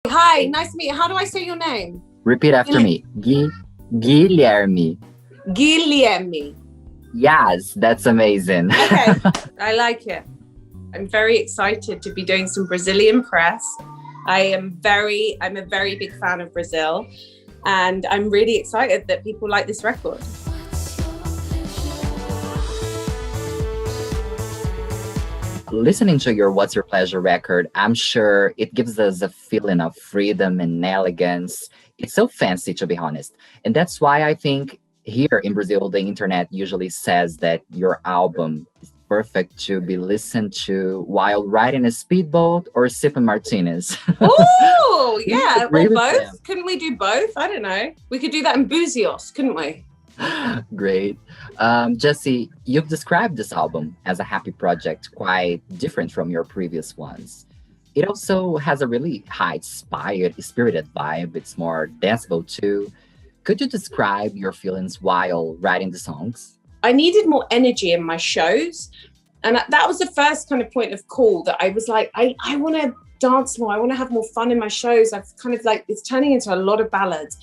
Hi, nice to meet you. How do I say your name? Repeat after me. Guilherme. Guilherme. Yes, that's amazing. Okay, I like it. I'm very excited to be doing some Brazilian press. I'm a very big fan of Brazil, and I'm really excited that people like this record. Listening to your What's Your Pleasure record, I'm sure it gives us a feeling of freedom and elegance. It's so fancy, to be honest. And that's why I think here in Brazil, the internet usually says that your album is perfect to be listened to while riding a speedboat or sipping martinis. Oh, yeah, agree or with both. them? Couldn't we do both? I don't know. We could do that in Buzios, couldn't we? Great. Jessie, you've described this album as a happy project, quite different from your previous ones. It also has a really high spirited vibe. It's more danceable too. Could you describe your feelings while writing the songs? I needed more energy in my shows. And that was the first kind of point of call that I was like, I want to dance more. I want to have more fun in my shows. I've kind of like, it's turning into a lot of ballads.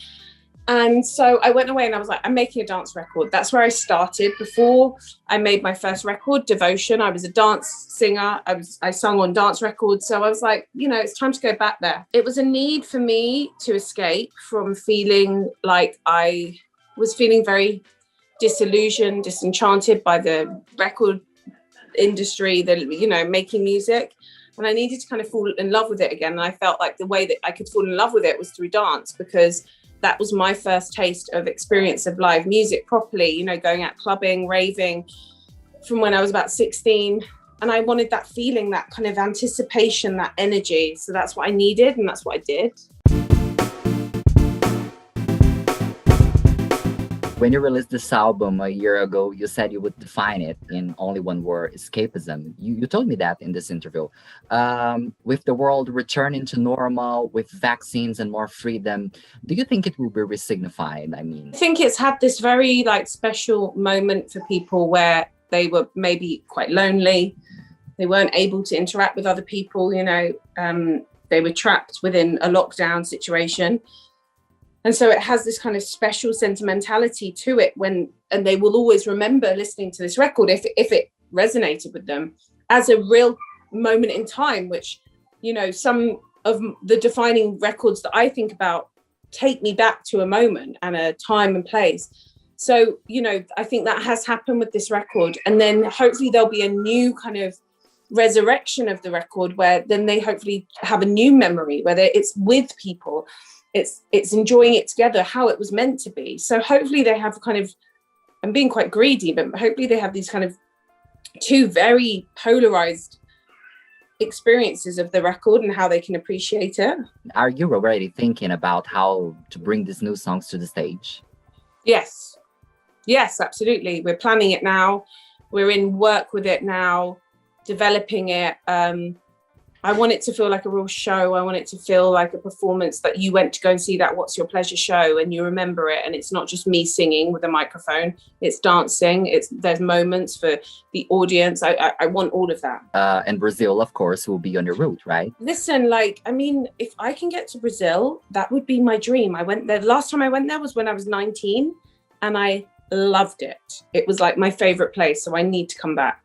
And so I went away and I was like, I'm making a dance record. That's where I started. Before I made my first record, Devotion, I was a dance singer. I sung on dance records. So I was like, it's time to go back there. It was a need for me to escape from feeling like I was feeling very disillusioned, disenchanted by the record industry, making music. And I needed to kind of fall in love with it again. And I felt like the way that I could fall in love with it was through dance, because that was my first taste of experience of live music properly, going out clubbing, raving from when I was about 16. And I wanted that feeling, that kind of anticipation, that energy. So that's what I needed, and that's what I did. When you released this album a year ago, you said you would define it in only one word: escapism. You told me that in this interview. With the world returning to normal, with vaccines and more freedom, do you think it will be resignified? I think it's had this very special moment for people where they were maybe quite lonely. They weren't able to interact with other people, they were trapped within a lockdown situation. And so it has this kind of special sentimentality to it and they will always remember listening to this record if it resonated with them as a real moment in time, which, some of the defining records that I think about take me back to a moment and a time and place. So, I think that has happened with this record. And then hopefully there'll be a new kind of resurrection of the record where then they hopefully have a new memory, whether it's with people. It's enjoying it together, how it was meant to be. So hopefully they have I'm being quite greedy, but hopefully they have these kind of two very polarized experiences of the record and how they can appreciate it. Are you already thinking about how to bring these new songs to the stage? Yes, absolutely. We're planning it now. We're in work with it now, developing it. I want it to feel like a real show. I want it to feel like a performance that you went to go and see that What's Your Pleasure show and you remember it. And it's not just me singing with a microphone. It's dancing. There's moments for the audience. I want all of that. And Brazil, of course, will be on your route, right? Listen, if I can get to Brazil, that would be my dream. I went there. The last time I went there was when I was 19 and I loved it. It was like my favorite place. So I need to come back.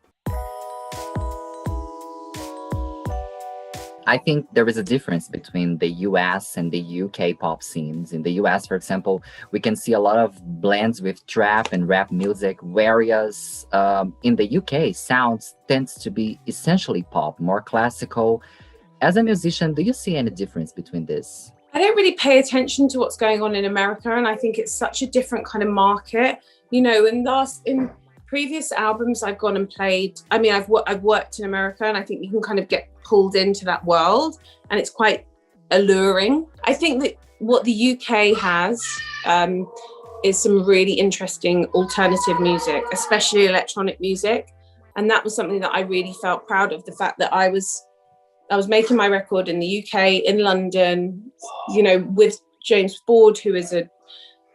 I think there is a difference between the US and the UK pop scenes. In the US, for example, we can see a lot of blends with trap and rap music, whereas in the UK, sounds tends to be essentially pop, more classical. As a musician, do you see any difference between this? I don't really pay attention to what's going on in America, and I think it's such a different kind of market. In previous albums I've gone and played, I've worked in America, and I think you can kind of get pulled into that world and it's quite alluring. I think that what the UK has is some really interesting alternative music, especially electronic music. And that was something that I really felt proud of, the fact that I was making my record in the UK, in London, with James Ford, who is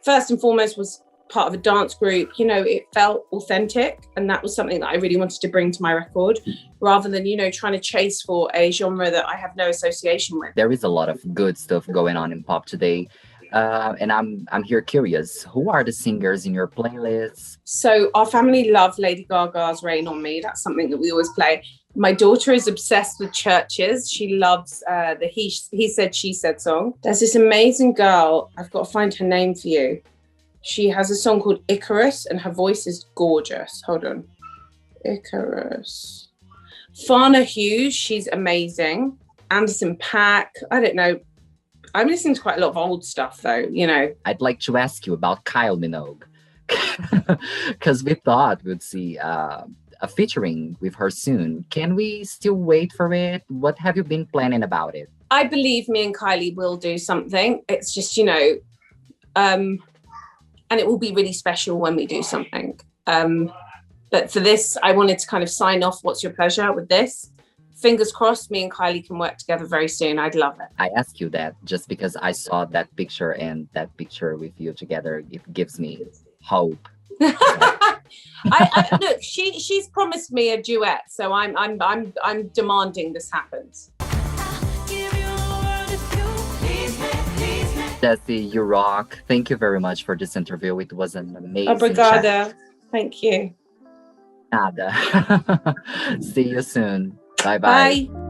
first and foremost was part of a dance group. You know, it felt authentic, and that was something that I really wanted to bring to my record, rather than, you know, trying to chase for a genre that I have no association with. There is a lot of good stuff going on in pop today. And I'm here curious, who are the singers in your playlists? So our family love Lady Gaga's Rain on Me. That's something that we always play. My daughter is obsessed with churches. She loves the He Said, She Said song. There's this amazing girl. I've got to find her name for you. She has a song called Icarus, and her voice is gorgeous. Hold on. Icarus. Fana Hughes, she's amazing. Anderson .Paak, I don't know. I'm listening to quite a lot of old stuff, though, you know. I'd like to ask you about Kylie Minogue, because we thought we'd see a featuring with her soon. Can we still wait for it? What have you been planning about it? I believe me and Kylie will do something. It's just, you know, and it will be really special when we do something. But for this, I wanted to kind of sign off What's Your Pleasure with this. Fingers crossed, me and Kylie can work together very soon. I'd love it. I ask you that just because I saw that picture, and that picture with you together, it gives me hope. I look, she's promised me a duet, so I'm demanding this happens. Jessie, you rock. Thank you very much for this interview. It was an amazing Obrigada. chat. Thank you. Nada. See you soon. Bye-bye. Bye.